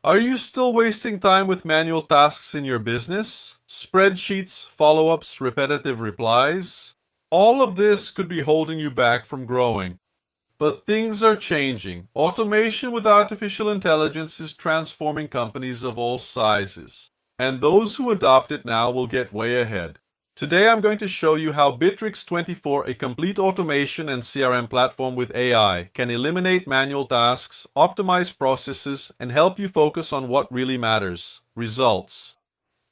Are you still wasting time with manual tasks in your business? Spreadsheets, follow-ups, repetitive replies? All of this could be holding you back from growing. But things are changing. Automation with artificial intelligence is transforming companies of all sizes. And those who adopt it now will get way ahead. Today I'm going to show you how Bittrex 24, a complete automation and CRM platform with AI, can eliminate manual tasks, optimize processes, and help you focus on what really matters: results.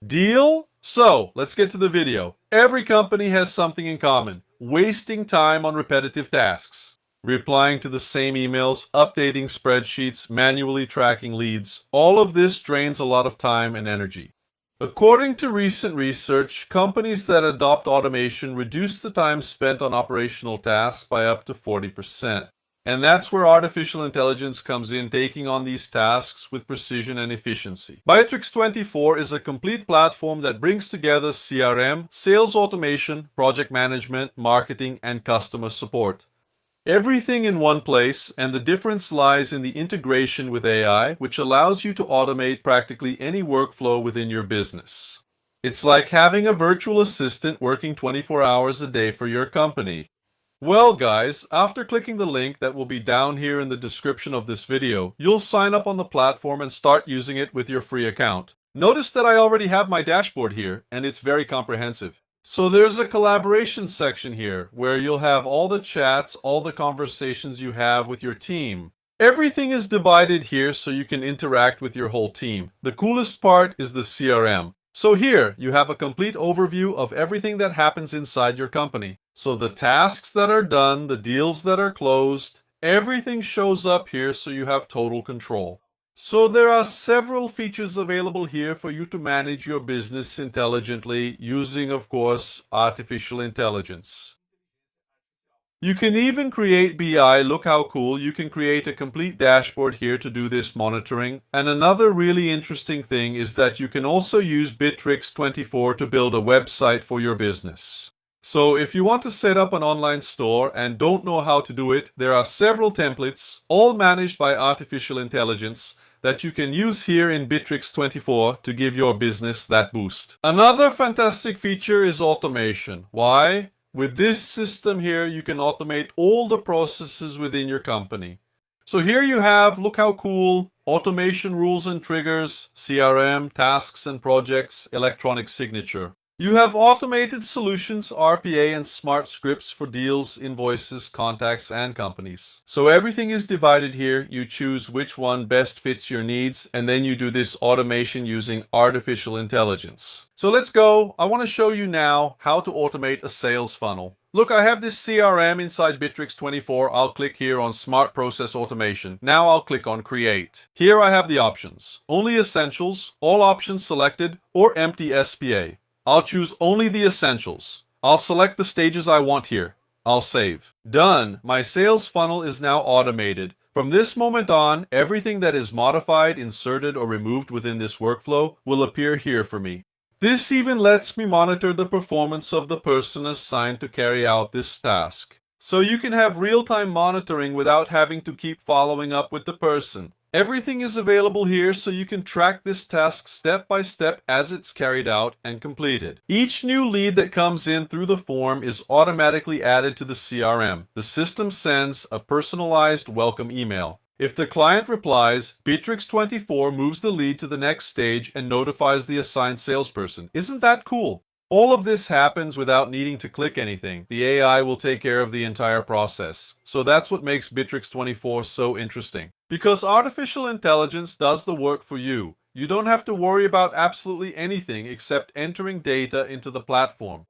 Deal? So, let's get to the video. Every company has something in common: wasting time on repetitive tasks. Replying to the same emails, updating spreadsheets, manually tracking leads. All of this drains a lot of time and energy. According to recent research, companies that adopt automation reduce the time spent on operational tasks by up to 40%. And that's where artificial intelligence comes in, taking on these tasks with precision and efficiency. Bittrex 24 is a complete platform that brings together CRM, sales automation, project management, marketing, and customer support. Everything in one place, and the difference lies in the integration with AI, which allows you to automate practically any workflow within your business. It's like having a virtual assistant working 24 hours a day for your company. Well guys, after clicking the link that will be down here in the description of this video, you'll sign up on the platform and start using it with your free account. Notice that I already have my dashboard here, and it's very comprehensive. So there's a collaboration section here where you'll have all the chats, all the conversations you have with your team. Everything is divided here so you can interact with your whole team. The coolest part is the CRM. So here you have a complete overview of everything that happens inside your company. So the tasks that are done, the deals that are closed, everything shows up here so you have total control. So there are several features available here for you to manage your business intelligently using, of course, artificial intelligence. You can even create BI. Look how cool. You can create a complete dashboard here to do this monitoring. And another really interesting thing is that you can also use Bittrex 24 to build a website for your business. So if you want to set up an online store and don't know how to do it, there are several templates, all managed by artificial intelligence, that you can use here in Bittrex 24 to give your business that boost. Another fantastic feature is automation. Why? With this system here, you can automate all the processes within your company. So here you have, look how cool, automation rules and triggers, CRM, tasks and projects, electronic signature. You have automated solutions, RPA, and smart scripts for deals, invoices, contacts, and companies. So everything is divided here. You choose which one best fits your needs, and then you do this automation using artificial intelligence. So let's go. I want to show you now how to automate a sales funnel. Look, I have this CRM inside Bittrex 24. I'll click here on Smart Process Automation. Now I'll click on Create. Here I have the options: Only Essentials, All Options Selected, or Empty SPA. I'll choose only the essentials. I'll select the stages I want here. I'll save. Done. My sales funnel is now automated. From this moment on, everything that is modified, inserted, or removed within this workflow will appear here for me. This even lets me monitor the performance of the person assigned to carry out this task. So you can have real-time monitoring without having to keep following up with the person. Everything is available here so you can track this task step by step as it's carried out and completed. Each new lead that comes in through the form is automatically added to the CRM. The system sends a personalized welcome email. If the client replies, Bittrex 24 moves the lead to the next stage and notifies the assigned salesperson. Isn't that cool? All of this happens without needing to click anything. The AI will take care of the entire process. So that's what makes Bittrex 24 so interesting. Because artificial intelligence does the work for you. You don't have to worry about absolutely anything except entering data into the platform.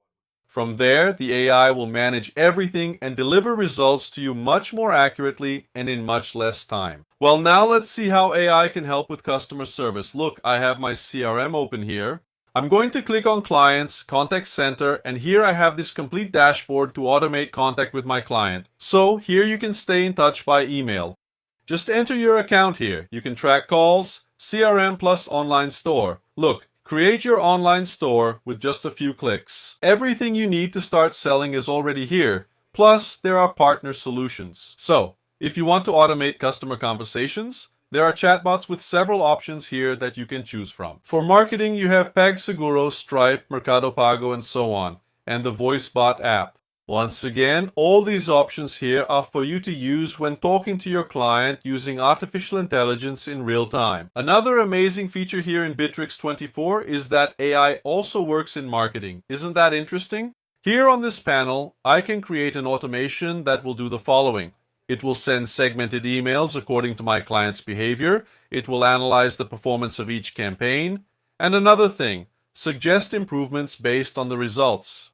From there, the AI will manage everything and deliver results to you much more accurately and in much less time. Well, now let's see how AI can help with customer service. Look, I have my CRM open here. I'm going to click on Clients, Contact Center, and here I have this complete dashboard to automate contact with my client. So here you can stay in touch by email. Just enter your account here. You can track calls, CRM plus online store. Look, create your online store with just a few clicks. Everything you need to start selling is already here. Plus, there are partner solutions. So, if you want to automate customer conversations, There are chatbots with several options here that you can choose from. For marketing, you have PagSeguro, Stripe, Mercado Pago, and so on, and the VoiceBot app. Once again, all these options here are for you to use when talking to your client using artificial intelligence in real time. Another amazing feature here in Bittrex 24 is that AI also works in marketing. Isn't that interesting? Here on this panel, I can create an automation that will do the following. It will send segmented emails according to my client's behavior. It will analyze the performance of each campaign. And another thing, suggest improvements based on the results.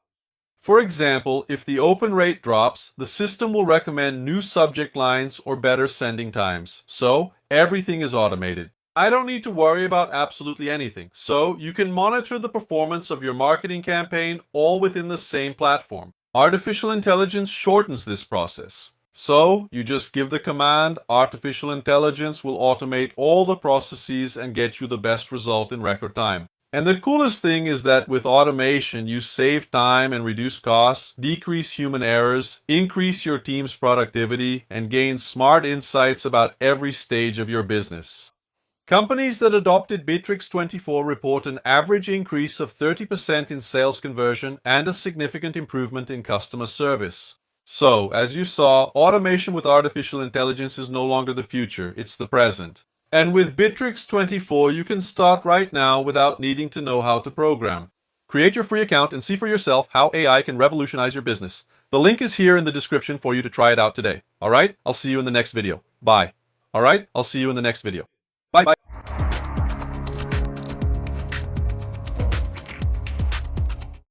For example, if the open rate drops, the system will recommend new subject lines or better sending times. So, everything is automated. I don't need to worry about absolutely anything. So, you can monitor the performance of your marketing campaign all within the same platform. Artificial intelligence shortens this process. So, you just give the command, artificial intelligence will automate all the processes and get you the best result in record time. And the coolest thing is that with automation, you save time and reduce costs, decrease human errors, increase your team's productivity, and gain smart insights about every stage of your business. Companies that adopted Bittrex 24 report an average increase of 30% in sales conversion and a significant improvement in customer service. So, as you saw, automation with artificial intelligence is no longer the future, it's the present. And with Bittrex 24, you can start right now without needing to know how to program. Create your free account and see for yourself how AI can revolutionize your business. The link is here in the description for you to try it out today. Alright? I'll see you in the next video. Bye. Alright? I'll see you in the next video. Bye.